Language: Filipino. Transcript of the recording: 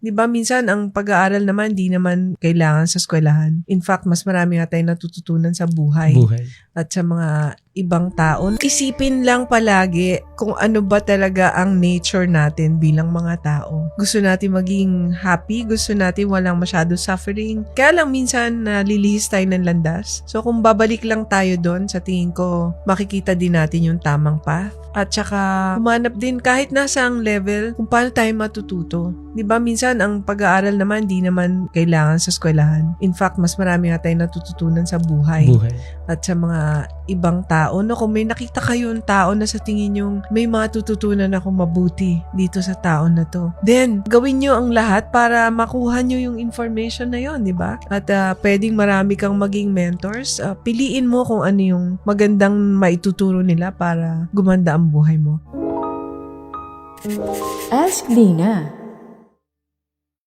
Di ba minsan ang pag-aaral naman di naman kailangan sa eskwelahan. In fact, mas marami nga tayong natututunan sa buhay. At sa mga ibang tao. Isipin lang palagi kung ano ba talaga ang nature natin bilang mga tao. Gusto natin maging happy, gusto natin walang masyado suffering. Kaya lang minsan nalilihis tayo ng landas. So kung babalik lang tayo doon, sa tingin ko makikita din natin yung tamang path. At saka humanap din kahit nasa ang level kung paano tayo matututo. Di ba minsan ang pag-aaral naman di naman kailangan sa eskwelahan. In fact, mas marami nga tayong natututunan sa buhay. At sa mga ibang tao. No, kung may nakita kayong tao na sa tingin yung may matututunan ako mabuti dito sa tao na to, then gawin nyo ang lahat para makuha nyo yung information na yon, di ba? At pwedeng marami kang maging mentors. Piliin mo kung ano yung magandang maituturo nila para gumanda ang buhay mo. Ask Dina.